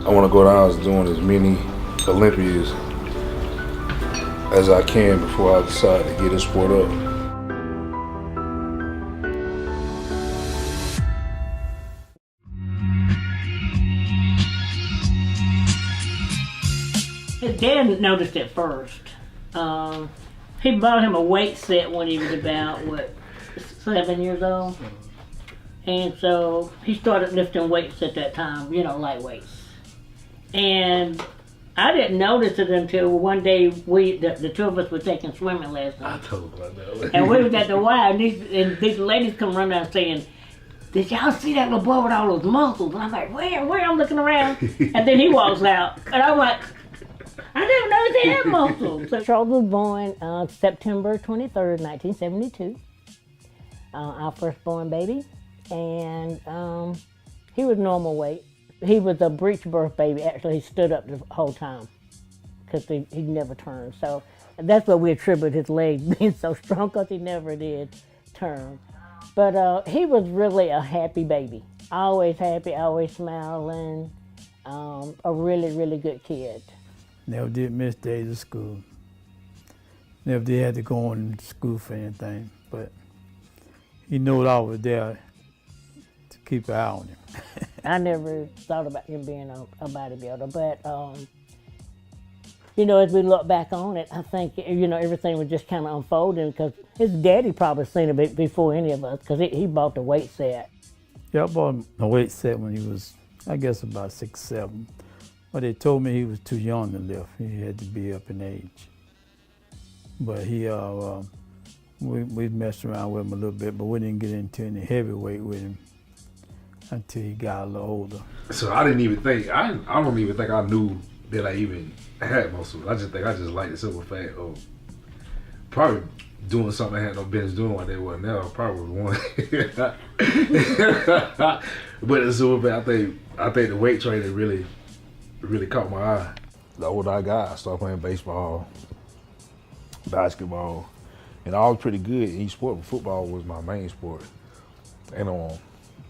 I want to go down as doing as many Olympias as I can before I decide to get this sport up. His dad noticed it first. He bought him a weight set when he was about, 7 years old? And so he started lifting weights at that time, light weights. And I didn't notice it until one day the two of us were taking swimming lessons. I told him about that. And we was at the Y, and these ladies come running out saying, "Did y'all see that little boy with all those muscles?" And I'm like, where? I'm looking around. And then he walks out. And I'm like, I didn't know he had muscles. So Charles was born September 23rd, 1972. Our firstborn baby. And he was normal weight. He was a breech birth baby. Actually, he stood up the whole time because he never turned. So that's what we attribute his legs being so strong, because he never did turn. But he was really a happy baby. Always happy, always smiling. A really, really good kid. Never did miss days of school. Never did have to go on to school for anything. But he knew I was there to keep an eye on him. I never thought about him being a bodybuilder, but as we look back on it, I think everything was just kind of unfolding, because his daddy probably seen it before any of us, because he bought the weight set. Yeah, I bought him a weight set when he was, I guess, about 6, 7. But they told me he was too young to lift. He had to be up in age. But we messed around with him a little bit, but we didn't get into any heavyweight with him until he got a little older. So I didn't even think, I don't even think I knew that I even had muscles. I just think I just liked the simple fact of probably doing something I had no business doing when they wasn't there. Probably one. But the simple fact, I think the weight training really caught my eye. The older I got, I started playing baseball, basketball, and I was pretty good in each sport, but football was my main sport. And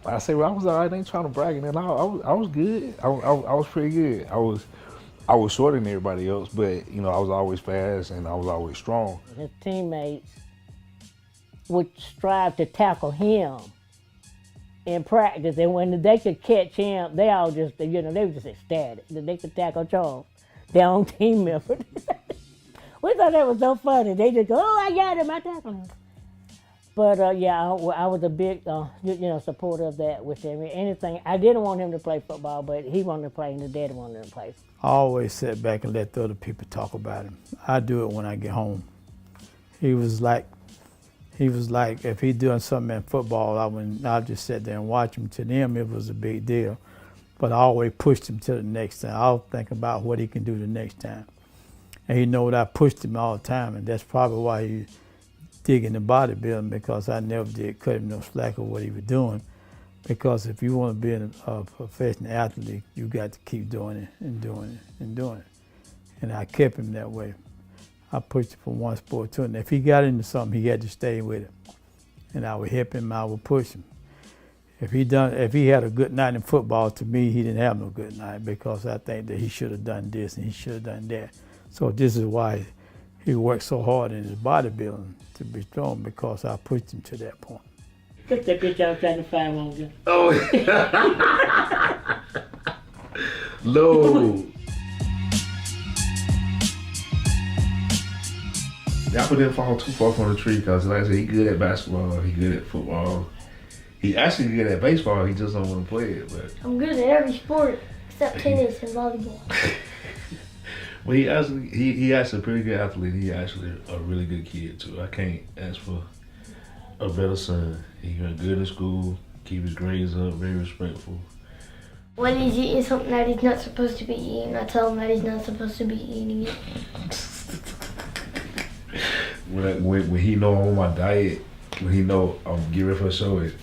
I say, well, I was all right, I ain't trying to brag, and I was good. I was pretty good. I was shorter than everybody else, but I was always fast and I was always strong. His teammates would strive to tackle him in practice, and when they could catch him, they all just, they were just ecstatic that they could tackle Charles, their own team member. We thought that was so funny. They just go, "Oh, I got him, I tackled him." But I was a big, supporter of that with him. Anything, I didn't want him to play football, but he wanted to play, and his dad wanted him to play. I always sit back and let the other people talk about him. I do it when I get home. He was like, if he doing something in football, I'd just sit there and watch him. To them, it was a big deal. But I always pushed him to the next time. I'll think about what he can do the next time. And he know that I pushed him all the time, and that's probably why he dig into bodybuilding, because I never did cut him no slack of what he was doing. Because if you want to be a professional athlete, you got to keep doing it and doing it and doing it. And I kept him that way. I pushed him from one sport to another. If he got into something, he had to stay with it. And I would help him, I would push him. If he had a good night in football, to me, he didn't have no good night, because I think that he should have done this and he should have done that. So this is why he worked so hard in his bodybuilding to be strong, because I pushed him to that point. Put that picture I was trying to find one of you. Oh, no. I didn't fall too far from the tree, because like I said, he good at basketball, he good at football. He actually good at baseball, he just don't want to play it. But I'm good at every sport except tennis and volleyball. Well, he actually a pretty good athlete. He actually a really good kid too. I can't ask for a better son. He been good in school, keep his grades up, very respectful. When he's eating something that he's not supposed to be eating, I tell him that he's not supposed to be eating it. When he know I'm on my diet, when he know I'm getting ready for a show, it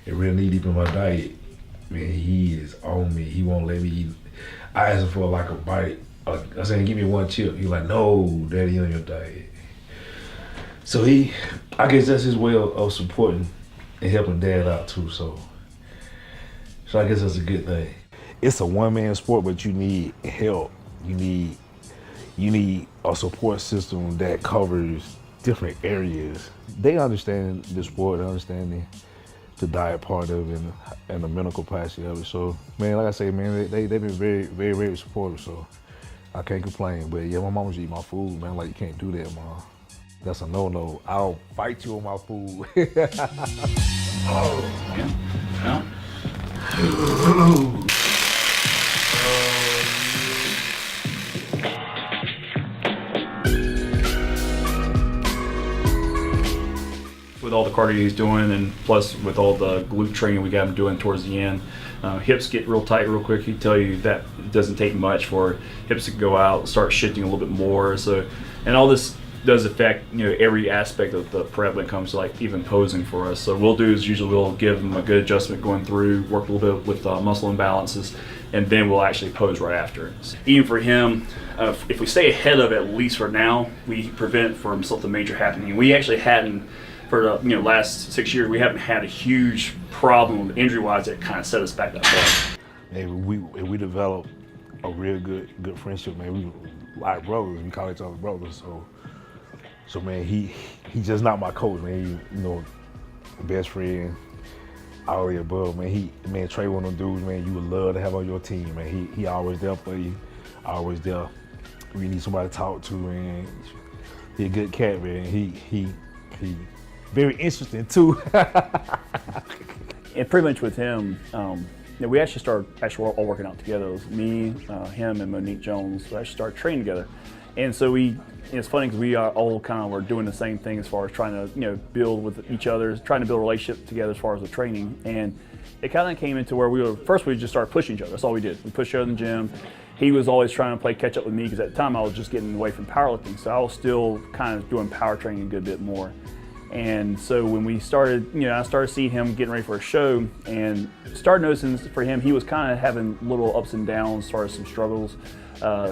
really need deep in my diet, man, he is on me. He won't let me eat. I ask him for like a bite. I said, give me one chip. He's like, no, Daddy, on your diet. So I guess that's his way of supporting and helping Dad out too. So I guess that's a good thing. it's a one-man sport, but you need help. You need a support system that covers different areas. They understand the sport, they understand the diet part of it and the mental capacity of it. So, man, like I say, man, they've been very, very, very supportive, so I can't complain. But yeah, my mom used to eat my food, man. Like, you can't do that, Mom. That's a no-no. I'll fight you on my food. Oh, yeah. Yeah. With all the cardio he's doing, and plus with all the glute training we got him doing towards the end, hips get real tight real quick. He'd tell you that it doesn't take much for hips to go out, start shifting a little bit more. So, and all this does affect, you know, every aspect of the prep when it comes to like even posing for us. So we'll do is usually we'll give him a good adjustment going through, work a little bit with muscle imbalances, and then we'll actually pose right after. Even for him, if we stay ahead of it, at least for now, we prevent from something major happening. We actually hadn't, for the last 6 years, we haven't had a huge problem injury-wise that kind of set us back that far. And we developed a real good friendship, man. We like brothers. We call each other brothers. So man, he just not my coach, man. He, best friend, all the above, man. Trey one of them dudes, man. You would love to have on your team, man. He always there for you, always there. We need somebody to talk to, man. He a good cat, man. He very interesting too. And pretty much with him, we actually started all working out together. It was me, him, and Monique Jones. We actually started training together, and so it's funny because we are all kind of were doing the same thing as far as trying to build with each other, trying to build a relationship together as far as the training. And it kind of came into where we just started pushing each other. That's all we did. We pushed each other in the gym. He was always trying to play catch up with me because at the time I was just getting away from powerlifting, so I was still kind of doing power training a good bit more. And so when we started, I started seeing him getting ready for a show and started noticing for him, he was kind of having little ups and downs, started some struggles.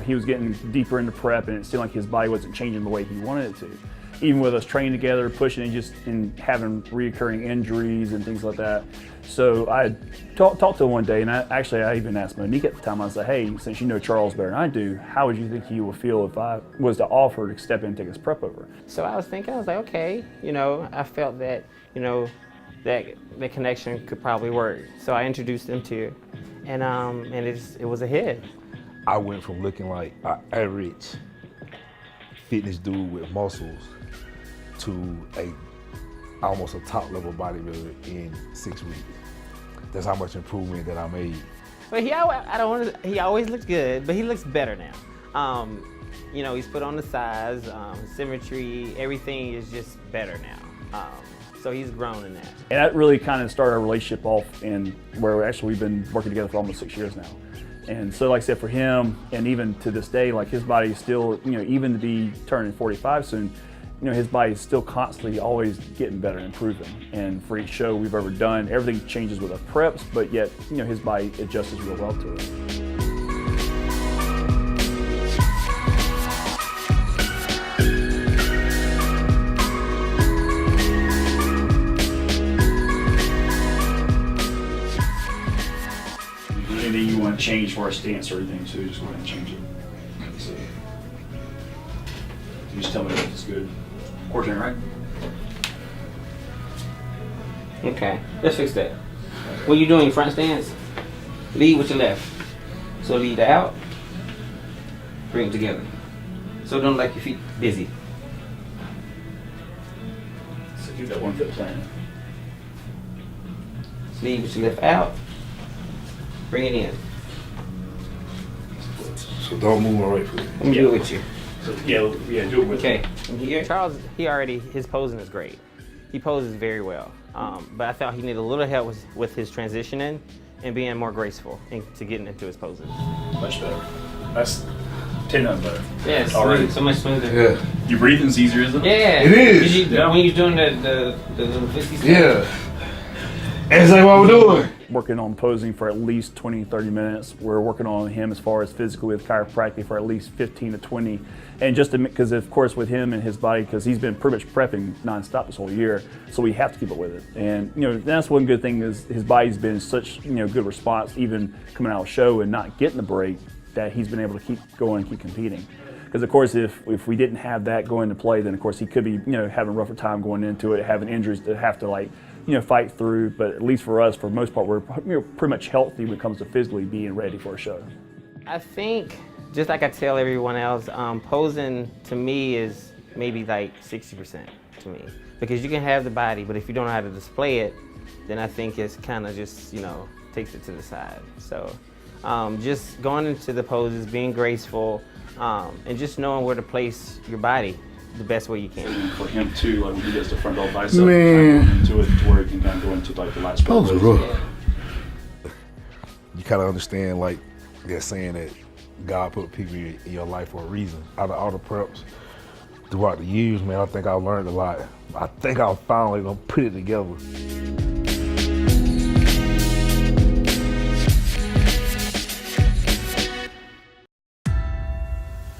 He was getting deeper into prep and it seemed like his body wasn't changing the way he wanted it to. Even with us training together, pushing and having reoccurring injuries and things like that. So I talked to him one day, and I even asked Monique at the time. I said, "Hey, since you know Charles better than I do, how would you think he would feel if I was to offer to step in and take his prep over?" So I was like, okay, I felt that, that the connection could probably work. So I introduced them to you, and it was a hit. I went from looking like an average fitness dude with muscles to almost a top level bodybuilder in 6 weeks. That's how much improvement that I made. But he always looked good, but he looks better now. He's put on the size, symmetry, everything is just better now. So he's grown in that. And that really kind of started our relationship off in where we've been working together for almost 6 years now. And so like I said, for him, and even to this day, like his body is still, even to be turning 45 soon, his body is still constantly always getting better and improving. And for each show we've ever done, everything changes with our preps, but yet, his body adjusts real well to it. Anything you want to change for our stance or anything, so just go ahead and change it. So, you just tell me if it's good. Coordinate, right? Okay, let's fix that. When you're doing front stance, lead with your left. So lead out, bring it together. So don't let your feet busy. So do that 1 foot plan. Lead with your left out, bring it in. So don't move my right foot. Let me do it with you. So yeah, do it with Okay, from here, Charles, his posing is great. He poses very well. But I felt he needed a little help with his transitioning and being more graceful and to getting into his poses. much better. That's 10 times better. Yeah, it's already so much smoother. Yeah. Your breathing's easier, isn't it? Yeah. It is. When you're doing the little 50 stuff. Yeah. That's like what we're doing. working on posing for at least 20, 30 minutes. We're working on him as far as physically with chiropractic for at least 15 to 20. And just because, of course, with him and his body, because he's been pretty much prepping nonstop this whole year, so we have to keep up with it. And, that's one good thing is his body's been such, good response, even coming out of show and not getting the break, that he's been able to keep going and keep competing. Because, of course, if we didn't have that going into play, then, of course, he could be, having a rougher time going into it, having injuries to have to, fight through. But at least for us, for the most part, we're pretty much healthy when it comes to physically being ready for a show. I think, just like I tell everyone else, posing to me is maybe like 60% to me. Because you can have the body, but if you don't know how to display it, then I think it's kind of just, takes it to the side. So just going into the poses, being graceful, and just knowing where to place your body the best way you can. For him too, like when he does the front row bicep, kind of going into it to where he can kind of go into like the lat spread. That was rough. You kind of understand, like they're saying that God put people in your life for a reason. Out of all the preps throughout the years, man, I think I learned a lot. I think I'm finally gonna put it together.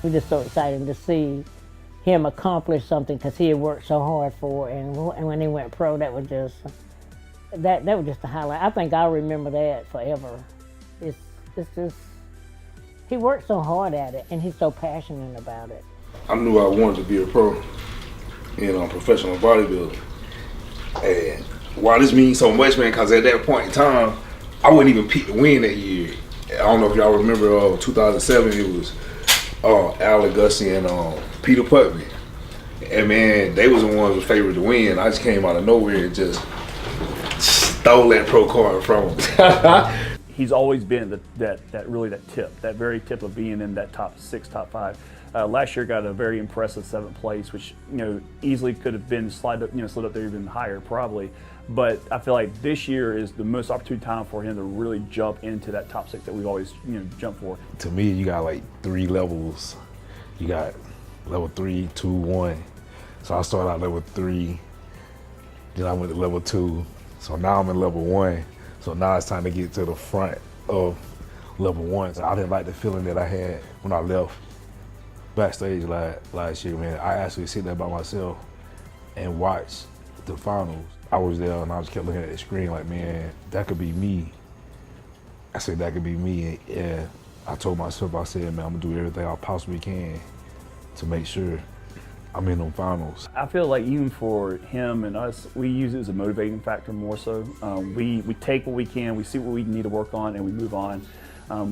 We're just so excited to see him accomplish something because he had worked so hard for it. And when he went pro, that was just a highlight. I think I'll remember that forever. It's just, he worked so hard at it and he's so passionate about it. I knew I wanted to be a pro in professional bodybuilding. And why this means so much, man, because at that point in time, I wouldn't even pick the win that year. I don't know if y'all remember 2007, it was Al Gussie and Peter Putnam. And man, they was the ones who favored to win. I just came out of nowhere and just stole that pro card from him. He's always been that very tip of being in that top 6, top 5. Last year got a very impressive 7th place, which easily could have been slid up there even higher probably. But I feel like this year is the most opportune time for him to really jump into that top 6 that we've always jumped for. To me, you got like 3 levels. You got level 3, 2, 1. So I started out level 3, then I went to level 2. So now I'm in level 1. So now it's time to get to the front of level 1. So I didn't like the feeling that I had when I left backstage last year, man. I actually sit there by myself and watch the finals. I was there and I just kept looking at the screen like, man, that could be me. I said, that could be me. And I told myself, I said, man, I'm gonna do everything I possibly can to make sure I'm in them finals. I feel like even for him and us, we use it as a motivating factor more so. We take what we can, we see what we need to work on, and we move on.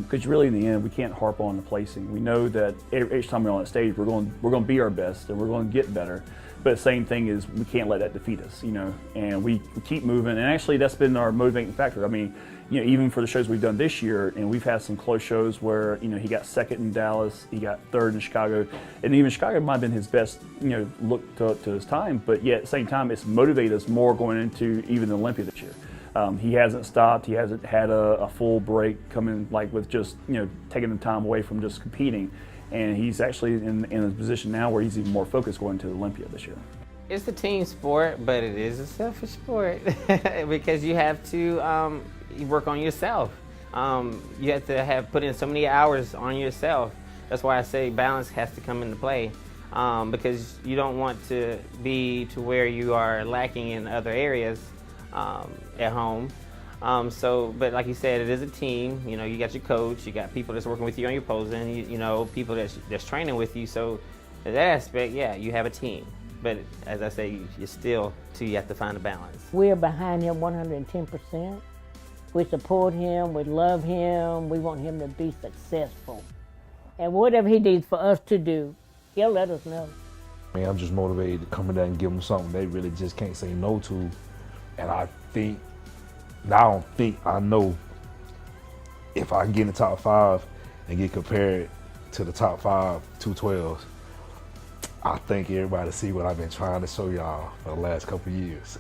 Because really, in the end, we can't harp on the placing. We know that each time we're on that stage, we're going to be our best and we're going to get better. But the same thing is, we can't let that defeat us, And we keep moving. And actually, that's been our motivating factor. I mean, even for the shows we've done this year, and we've had some close shows where he got 2nd in Dallas, he got 3rd in Chicago, and even Chicago might have been his best, look to his time. But yet at the same time, it's motivated us more going into even the Olympia this year. He hasn't stopped. He hasn't had a full break coming with just taking the time away from just competing, and he's actually in a position now where he's even more focused going to Olympia this year. It's a team sport, but it is a selfish sport because you have to work on yourself. You have to put in so many hours on yourself. That's why I say balance has to come into play because you don't want to be to where you are lacking in other areas. At home. But like you said, it is a team. You got your coach, you got people that's working with you on your posing, people that's training with you. So in that aspect, yeah, you have a team. But as I say, you have to find a balance. We're behind him 110%. We support him, we love him, we want him to be successful. And whatever he needs for us to do, he'll let us know. Man, I'm just motivated to come in there and give them something they really just can't say no to. And I know if I can get in the top 5 and get compared to the top 5 212s, I think everybody see what I've been trying to show y'all for the last couple of years.